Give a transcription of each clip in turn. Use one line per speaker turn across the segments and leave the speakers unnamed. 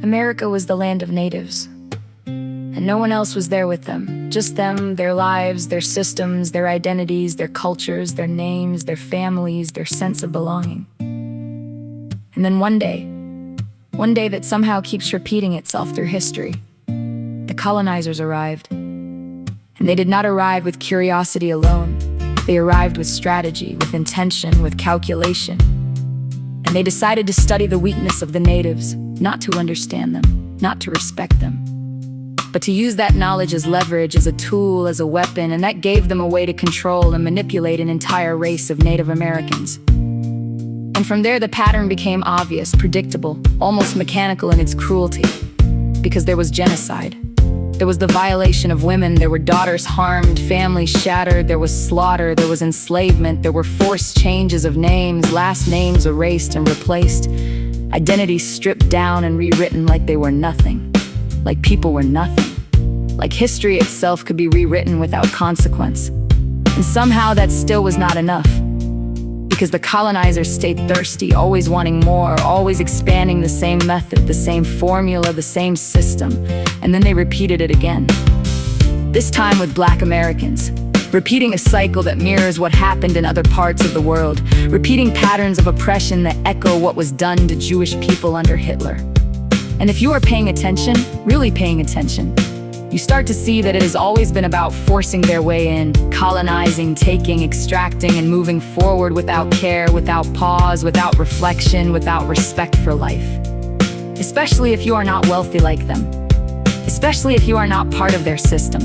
America was the land of natives, and no one else was there with them. Just them, their lives, their systems, their identities, their cultures, their names, their families, their sense of belonging. And then one day that somehow keeps repeating itself through history, the colonizers arrived. And they did not arrive with curiosity alone. They arrived with strategy, with intention, with calculation. And they decided to study the weakness of the natives, not to understand them, not to respect them, but to use that knowledge as leverage, as a tool, as a weapon, and that gave them a way to control and manipulate an entire race of Native Americans. And from there, the pattern became obvious, predictable, almost mechanical in its cruelty, because there was genocide. There was the violation of women, there were daughters harmed, families shattered, there was slaughter, there was enslavement, there were forced changes of names, last names erased and replaced, identities stripped down and rewritten like they were nothing, like people were nothing, like history itself could be rewritten without consequence. And somehow that still was not enough, because the colonizers stayed thirsty, always wanting more, always expanding the same method, the same formula, the same system, and then they repeated it again. This time with Black Americans, repeating a cycle that mirrors what happened in other parts of the world, repeating patterns of oppression that echo what was done to Jewish people under Hitler. And if you are paying attention, really paying attention, you start to see that it has always been about forcing their way in, colonizing, taking, extracting, and moving forward without care, without pause, without reflection, without respect for life. Especially if you are not wealthy like them. Especially if you are not part of their system.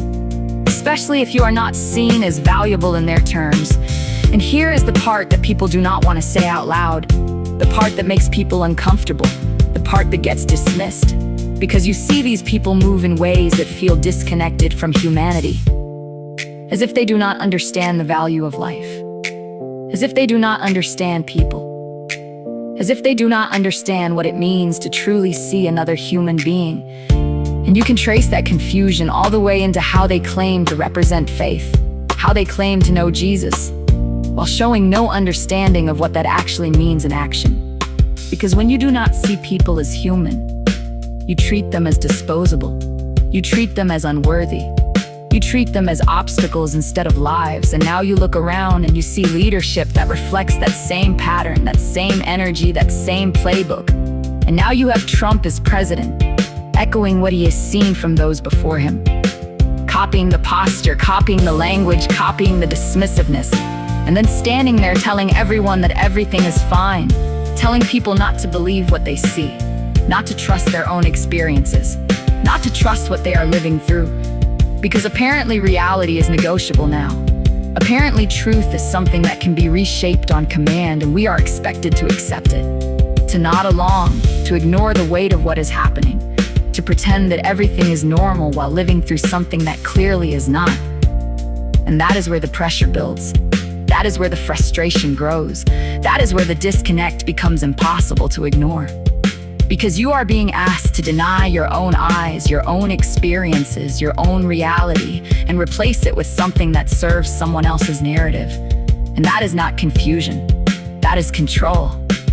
Especially if you are not seen as valuable in their terms. And here is the part that people do not want to say out loud. The part that makes people uncomfortable. The part that gets dismissed. Because you see these people move in ways that feel disconnected from humanity. As if they do not understand the value of life. As if they do not understand people. As if they do not understand what it means to truly see another human being. And you can trace that confusion all the way into how they claim to represent faith, how they claim to know Jesus, while showing no understanding of what that actually means in action. Because when you do not see people as human, you treat them as disposable. You treat them as unworthy. You treat them as obstacles instead of lives. And now you look around and you see leadership that reflects that same pattern, that same energy, that same playbook. And now you have Trump as president, echoing what he has seen from those before him. Copying the posture, copying the language, copying the dismissiveness. And then standing there telling everyone that everything is fine. Telling people not to believe what they see. Not to trust their own experiences, not to trust what they are living through. Because apparently reality is negotiable now. Apparently truth is something that can be reshaped on command, and we are expected to accept it. To nod along, to ignore the weight of what is happening, to pretend that everything is normal while living through something that clearly is not. And that is where the pressure builds. That is where the frustration grows. That is where the disconnect becomes impossible to ignore. Because you are being asked to deny your own eyes, your own experiences, your own reality, and replace it with something that serves someone else's narrative. And that is not confusion. That is control.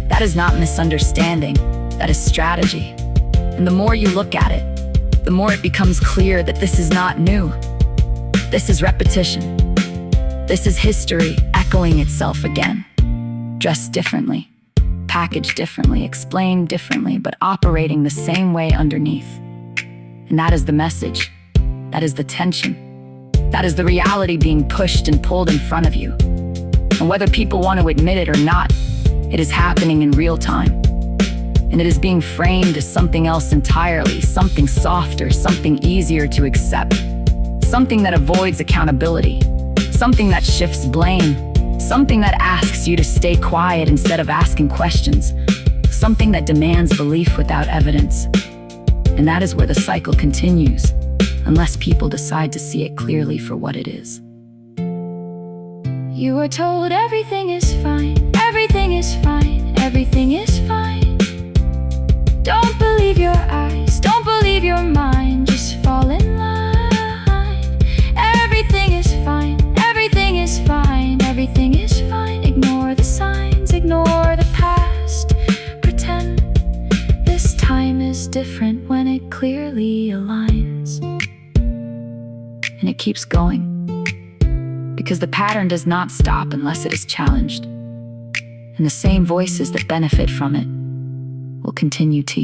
That is not misunderstanding. That is strategy. And the more you look at it, the more it becomes clear that this is not new. This is repetition. This is history echoing itself again, dressed differently. Packaged differently, explained differently, but operating the same way underneath. And that is the message. That is the tension. That is the reality being pushed and pulled in front of you. And whether people want to admit it or not, it is happening in real time. And it is being framed as something else entirely, something softer, something easier to accept, something that avoids accountability, something that shifts blame, something that asks you to stay quiet instead of asking questions. Something that demands belief without evidence. And that is where the cycle continues, unless people decide to see it clearly for what it is.
You are told everything is fine, everything is fine, everything is fine. Don't believe your eyes, don't believe your mind, just fall in line. Everything is fine, everything is fine, everything is fine. Ignore the signs, ignore the past. Pretend this time is different when it clearly aligns.
And it keeps going, because the pattern does not stop unless it is challenged. And the same voices that benefit from it will continue to